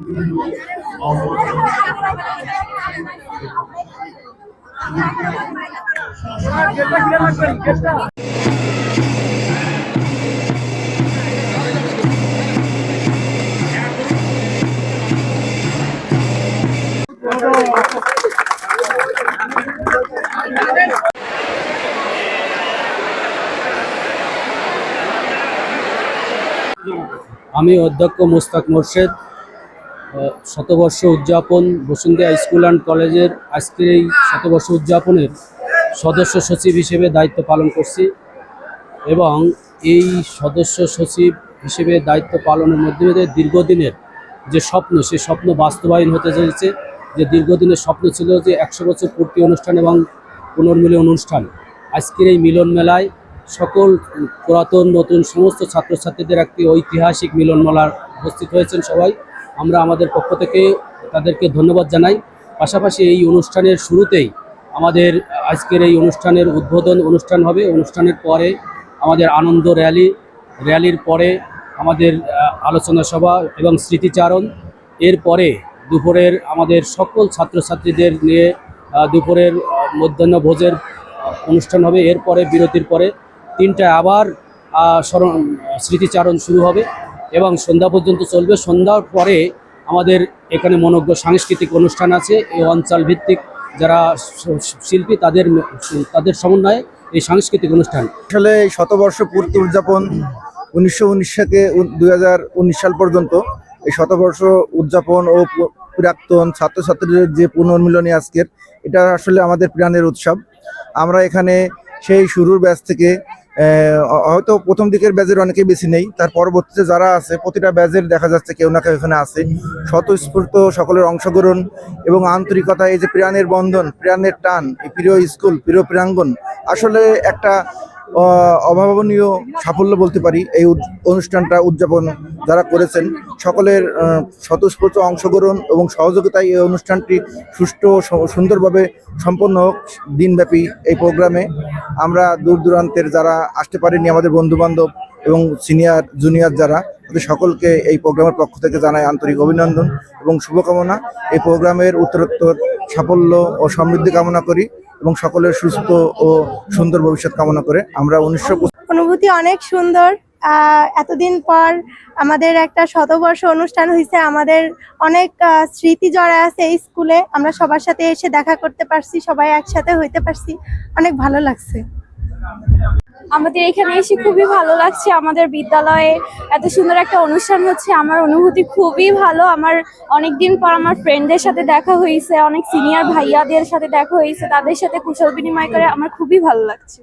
আমি অধ্যক্ষ মুস্তাক মোর্শেদ, শতবর্ষ উদযাপন বসুন্ধরা স্কুল অ্যান্ড কলেজের আজকের এই শতবর্ষ উদযাপনের সদস্য সচিব হিসেবে দায়িত্ব পালন করছি এবং এই সদস্য সচিব হিসেবে দায়িত্ব পালনের মধ্যে দীর্ঘদিনের যে স্বপ্ন, সেই স্বপ্ন বাস্তবায়ন হতে চলেছে। যে দীর্ঘদিনের স্বপ্ন ছিল যে 100 বছর পূর্তি অনুষ্ঠান এবং পুনর্মিলন অনুষ্ঠান। আজকের এই মিলন মেলায় সকল পুরাতন নতুন সমস্ত ছাত্রছাত্রীদের একটি ঐতিহাসিক মিলন মেলার উপস্থিত হয়েছেন সবাই। আমরা আমাদের পক্ষ থেকে তাদেরকে ধন্যবাদ জানাই। পাশাপাশি এই অনুষ্ঠানের শুরুতেই আমাদের আজকের এই অনুষ্ঠানের উদ্বোধন অনুষ্ঠান হবে। অনুষ্ঠানের পরে আমাদের আনন্দ র্যালির পরে আমাদের আলোচনা সভা এবং স্মৃতিচারণ। এরপরে দুপুরের আমাদের সকল ছাত্রছাত্রীদের নিয়ে দুপুরের মধ্যাহ্ন ভোজের অনুষ্ঠান হবে। এরপরে বিরতির পরে 3টায় আবার স্মৃতিচারণ শুরু হবে এবং সন্ধ্যা পর্যন্ত চলবে। সন্ধ্যার পরে আমাদের এখানে মনোজ্ঞ সাংস্কৃতিক অনুষ্ঠান আছে। এই অঞ্চল ভিত্তিক যারা শিল্পী তাদের সমন্বয়ে এই সাংস্কৃতিক অনুষ্ঠান। আসলে এই শতবর্ষ পূর্তি উদযাপন 1919 থেকে 2019 সাল পর্যন্ত এই শতবর্ষ উদযাপন ও প্রাক্তন ছাত্রছাত্রীদের যে পুনর্মিলনী আজকের, এটা আসলে আমাদের প্রাণের উৎসব। আমরা এখানে সেই শুরুর ব্যাচ থেকে হয়তো প্রথম দিকের ব্যাচের অনেকেই বেশি নেই, তার পরবর্তীতে যারা আছে প্রতিটা ব্যাচের দেখা যাচ্ছে কেউ না কেউ এখানে আছে। স্বতঃস্ফূর্ত সকলের অংশগ্রহণ এবং আন্তরিকতা, এই যে প্রাণের বন্ধন, প্রাণের টান, এই প্রিয় স্কুল, প্রিয় প্রাঙ্গণ, আসলে একটা অভাবনীয় সাফল্য বলতে পারি। এই অনুষ্ঠানটা উদযাপন যারা করেছেন সকলের স্বতঃস্ফূর্ত অংশগ্রহণ এবং সহযোগিতায় এই অনুষ্ঠানটি সুষ্ঠু সুন্দরভাবে সম্পন্ন হোক। দিনব্যাপী এই প্রোগ্রামে আমরা দূর দূরান্তের যারা আসতে পারেনি, আমাদের বন্ধুবান্ধব এবং সিনিয়র জুনিয়র যারা, তাদের সকলকে এই প্রোগ্রামের পক্ষ থেকে জানাই আন্তরিক অভিনন্দন এবং শুভকামনা। এই প্রোগ্রামের উত্তরোত্তর সাফল্য ও সমৃদ্ধি কামনা করি এবং সকলের সুস্থ ও সুন্দর ভবিষ্যৎ কামনা করে আমরা অনুভূতি অনেক সুন্দর। এতদিন পর আমাদের একটা শতবর্ষ অনুষ্ঠান হয়েছে, আমাদের অনেক স্মৃতি জড়া আছে এই স্কুলে। আমরা সবার সাথে এসে দেখা করতে পারছি, সবাই একসাথে হইতে পারছি, অনেক ভালো লাগছে। আমাদের এখানে এসে খুবই ভালো লাগছে। আমাদের বিদ্যালয়ে এত সুন্দর একটা অনুষ্ঠান হচ্ছে, আমার অনুভূতি খুবই ভালো। আমার অনেকদিন পর আমার ফ্রেন্ডদের সাথে দেখা হয়েছে, অনেক সিনিয়র ভাইয়াদের সাথে দেখা হয়েছে, তাদের সাথে কুশল বিনিময় করে আমার খুবই ভালো লাগছে।